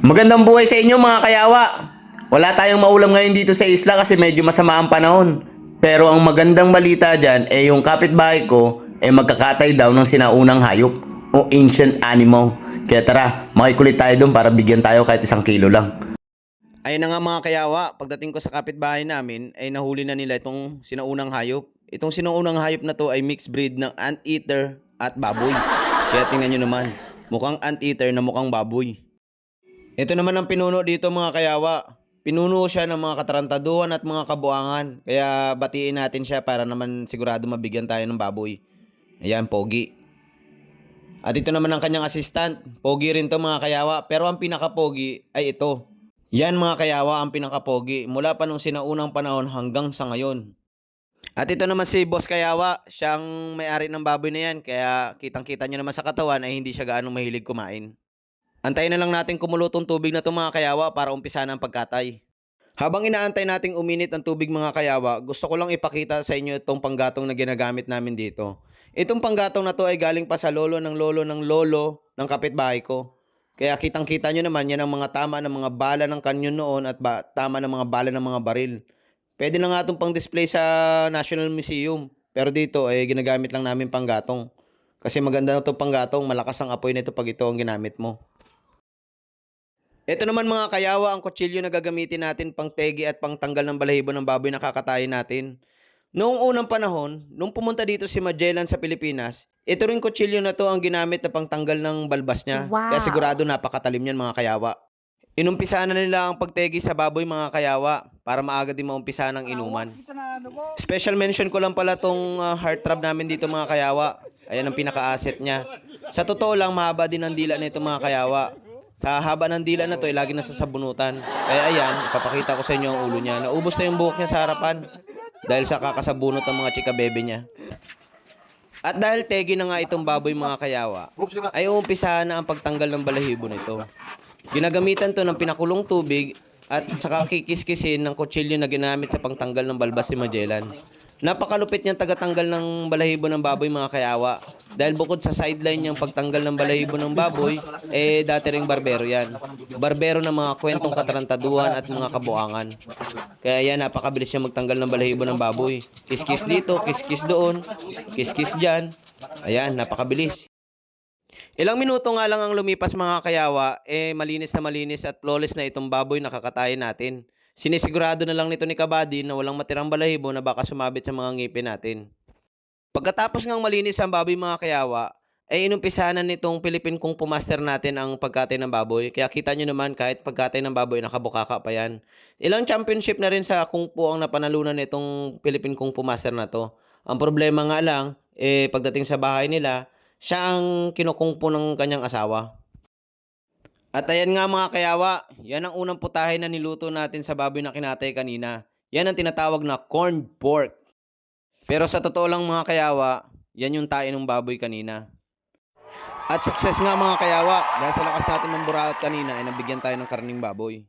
Magandang buhay sa inyo mga kayawa. Wala tayong maulam ngayon dito sa isla kasi medyo masama ang panahon. Pero ang magandang balita dyan yung kapitbahay ko magkakatay daw ng sinaunang hayop o ancient animal. Kaya tara, makikulit tayo doon para bigyan tayo kahit 1 kilo lang. Ayun na nga mga kayawa, pagdating ko sa kapitbahay namin ay nahuli na nila itong sinaunang hayop. Itong sinaunang hayop na to ay mixed breed ng anteater at baboy. Kaya tingnan nyo naman, mukhang anteater na mukhang baboy. Ito naman ang pinuno dito mga kayawa. Pinuno siya ng mga katarantaduhan at mga kabuangan. Kaya batiin natin siya para naman sigurado mabigyan tayo ng baboy. Ayan, pogi. At ito naman ang kanyang assistant. Pogi rin to mga kayawa. Pero ang pinaka-pogi ay ito. Yan mga kayawa ang pinaka-pogi. Mula pa nung sinaunang panahon hanggang sa ngayon. At ito naman si Boss Kayawa. Siyang may-ari ng baboy na yan. Kaya kitang-kita nyo naman sa katawan ay hindi siya gaano mahilig kumain. Antayin na lang natin kumulutong tubig na ito mga kayawa para umpisa na ang pagkatay. Habang inaantay nating uminit ang tubig mga kayawa, gusto ko lang ipakita sa inyo itong panggatong na ginagamit namin dito. Itong panggatong na to ay galing pa sa lolo ng kapitbahay ko. Kaya kitang-kita nyo naman yan ang mga tama ng mga bala ng kanyon noon at tama ng mga bala ng mga baril. Pwede na nga itong pang-display sa National Museum. Pero dito ay ginagamit lang namin panggatong. Kasi maganda na itong panggatong, malakas ang apoy nito pag ito ang ginamit mo. Ito naman mga kayawa ang kutsilyo na gagamitin natin pang tegi at pang tanggal ng balahibo ng baboy na kakatayin natin. Noong unang panahon, nung pumunta dito si Magellan sa Pilipinas, ito rin kutsilyo na to ang ginamit na pang tanggal ng balbas niya. Wow. Kaya sigurado napakatalim yan mga kayawa. Inumpisahan na nila ang pagtegi sa baboy mga kayawa para maaga din maumpisa ng inuman. Special mention ko lang pala tong heart trap namin dito mga kayawa. Ayan ang pinaka-asset niya. Sa totoo lang mahaba din ang dila nito mga kayawa. Sa haba ng dila na to ay lagi nasasabunutan. Kaya ayan, ipapakita ko sa inyo ang ulo niya. Naubos na yung buhok niya sa harapan dahil sa kakasabunot ng mga chika bebe niya. At dahil tegi na nga itong baboy mga kayawa, ay uumpisahan na ang pagtanggal ng balahibo nito. Ginagamitan to ng pinakulong tubig at saka kikiskisin ng kutsilyo na ginamit sa pangtanggal ng balbas ni Magellan. Napakalupit niyang tagatanggal ng balahibo ng baboy mga kayawa. Dahil bukod sa sideline niyang pagtanggal ng balahibo ng baboy, dati ring barbero yan. Barbero ng mga kwentong katarantaduhan at mga kabuangan. Kaya yan, napakabilis niya magtanggal ng balahibo ng baboy. Kiskis dito, kiskis doon, kiskis dyan. Ayan, napakabilis. Ilang minuto nga lang ang lumipas mga kayawa, malinis na malinis at flawless na itong baboy na kakatayin natin. Sinisigurado na lang nito ni Kabady na walang matirang balahibo na baka sumabit sa mga ngipin natin. Pagkatapos ngang malinis ang baboy mga kayawa, ay inumpisahan nitong Philippine Kung Fu Master natin ang pagkatay ng baboy. Kaya kita nyo naman kahit pagkatay ng baboy nakabukaka pa yan. Ilang championship na rin sa Kung Fu ang napanalunan nitong Philippine Kung Fu Master na to. Ang problema nga lang, pagdating sa bahay nila, siya ang kinukungpo ng kanyang asawa. At ayan nga mga kayawa, yan ang unang putahe na niluto natin sa baboy na kinatay kanina. Yan ang tinatawag na corned pork. Pero sa totoo lang mga kayawa, yan yung tae ng baboy kanina. At success nga mga kayawa, dahil sa lakas natin ng buraot kanina ay nabigyan tayo ng karning baboy.